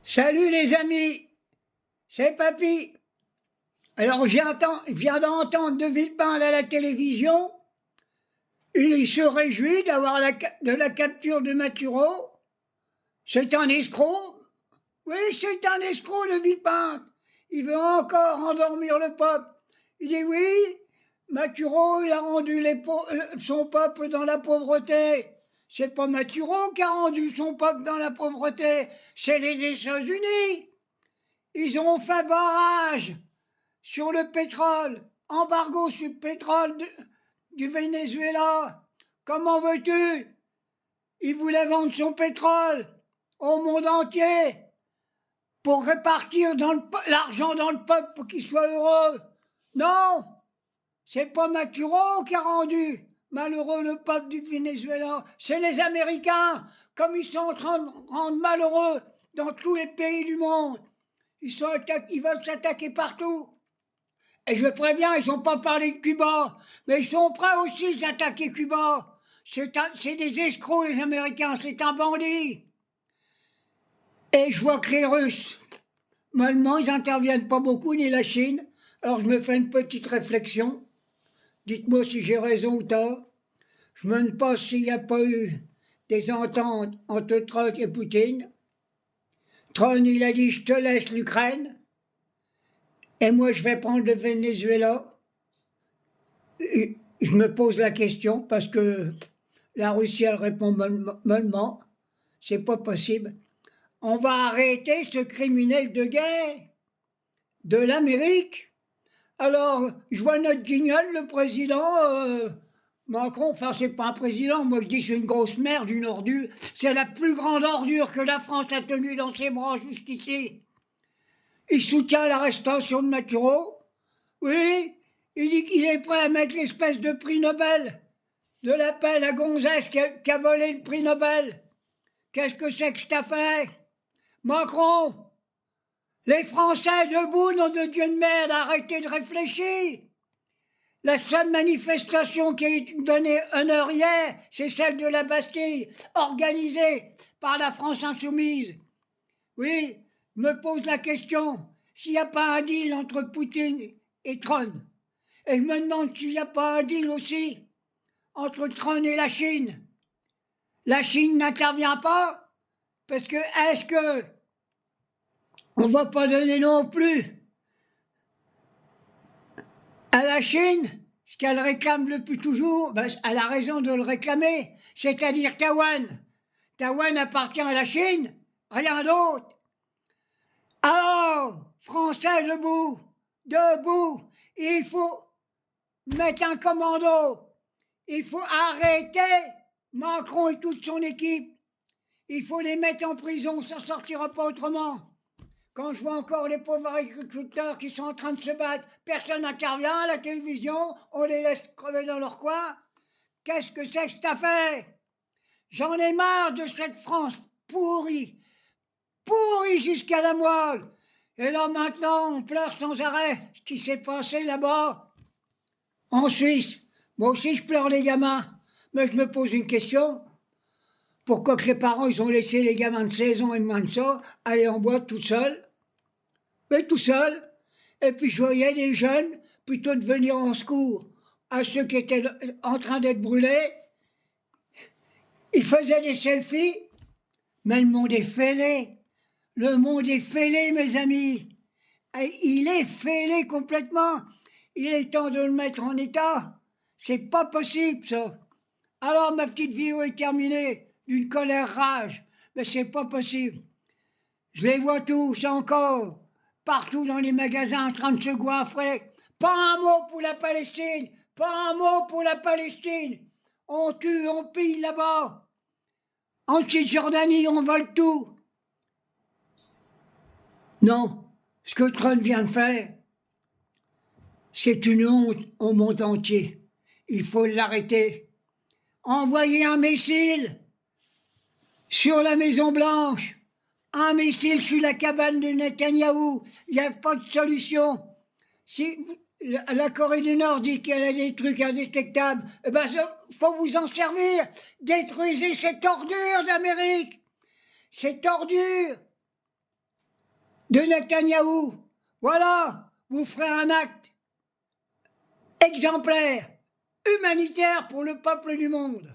Salut les amis, c'est Papy. Alors je viens d'entendre De Villepin à la télévision. Il se réjouit de la capture de Mathureau. C'est un escroc. Oui, c'est un escroc de Villepin. Il veut encore endormir le peuple. Il dit oui, Mathureau, il a rendu son peuple dans la pauvreté. C'est pas Mathureau qui a rendu son peuple dans la pauvreté, c'est les États-Unis. Ils ont fait barrage sur le pétrole, embargo sur le pétrole du Venezuela. Comment veux-tu? Il voulait vendre son pétrole au monde entier pour répartir l'argent dans le peuple pour qu'il soit heureux. Non, c'est pas Maduro qui a rendu malheureux le peuple du Venezuela, c'est les Américains, comme ils sont en train de rendre malheureux dans tous les pays du monde. Ils veulent s'attaquer partout. Et je préviens, ils n'ont pas parlé de Cuba, mais ils sont prêts aussi à attaquer Cuba. C'est des escrocs, les Américains, c'est un bandit. Et je vois que les Russes, mollement, ils n'interviennent pas beaucoup, ni la Chine. Alors je me fais une petite réflexion. Dites-moi si j'ai raison ou tort. Je me demande s'il n'y a pas eu des ententes entre Trump et Poutine. Trump, il a dit, je te laisse l'Ukraine, et moi je vais prendre le Venezuela. Je me pose la question parce que la Russie, elle répond mollement. C'est pas possible. On va arrêter ce criminel de guerre de l'Amérique. Alors, je vois notre guignol, le président Macron. Enfin, c'est pas un président. Moi, je dis c'est une grosse merde, une ordure. C'est la plus grande ordure que la France a tenue dans ses bras jusqu'ici. Il soutient l'arrestation de Maduro. Oui, il dit qu'il est prêt à mettre l'espèce de prix Nobel de la paix, la gonzesse qui a volé le prix Nobel. Qu'est-ce que c'est que cette affaire? Macron, les Français debout, nom de Dieu de merde, arrêtez de réfléchir. La seule manifestation qui a été donnée honneur hier, c'est celle de la Bastille, organisée par la France insoumise. Oui, je me pose la question, s'il n'y a pas un deal entre Poutine et Trump, et je me demande s'il n'y a pas un deal aussi entre Trump et la Chine. La Chine n'intervient pas, parce que est-ce que on ne va pas donner non plus à la Chine ce qu'elle réclame depuis toujours? Ben, elle a raison de le réclamer, c'est-à-dire Taïwan. Taïwan appartient à la Chine, rien d'autre. Alors, Français debout, debout, il faut mettre un commando, il faut arrêter Macron et toute son équipe. Il faut les mettre en prison, ça ne sortira pas autrement. Quand je vois encore les pauvres agriculteurs qui sont en train de se battre, personne n'intervient à la télévision, on les laisse crever dans leur coin. Qu'est-ce que c'est que cette affaire? J'en ai marre de cette France pourrie, pourrie jusqu'à la moelle. Et là maintenant, on pleure sans arrêt ce qui s'est passé là-bas, en Suisse. Moi aussi, je pleure les gamins. Mais je me pose une question. Pourquoi que les parents, ils ont laissé les gamins de 16 ans et moins de ça aller en boîte tout seuls? Oui, tout seul. Et puis je voyais des jeunes plutôt de venir en secours à ceux qui étaient en train d'être brûlés. Ils faisaient des selfies, mais le monde est fêlé. Le monde est fêlé, mes amis. Et il est fêlé complètement. Il est temps de le mettre en état. C'est pas possible, ça. Alors, ma petite vidéo est terminée d'une colère rage. Mais c'est pas possible. Je les vois tous encore, partout dans les magasins en train de se goinfrer. Pas un mot pour la Palestine, pas un mot pour la Palestine. On tue, on pille là-bas. En Cisjordanie, on vole tout. Non, ce que Trump vient de faire, c'est une honte au monde entier. Il faut l'arrêter. Envoyer un missile sur la Maison Blanche, un missile sur la cabane de Netanyahou, il n'y a pas de solution. Si la Corée du Nord dit qu'elle a des trucs indétectables, eh ben, faut vous en servir. Détruisez cette ordure d'Amérique, cette ordure. de Netanyahou. Voilà, vous ferez un acte exemplaire, humanitaire pour le peuple du monde.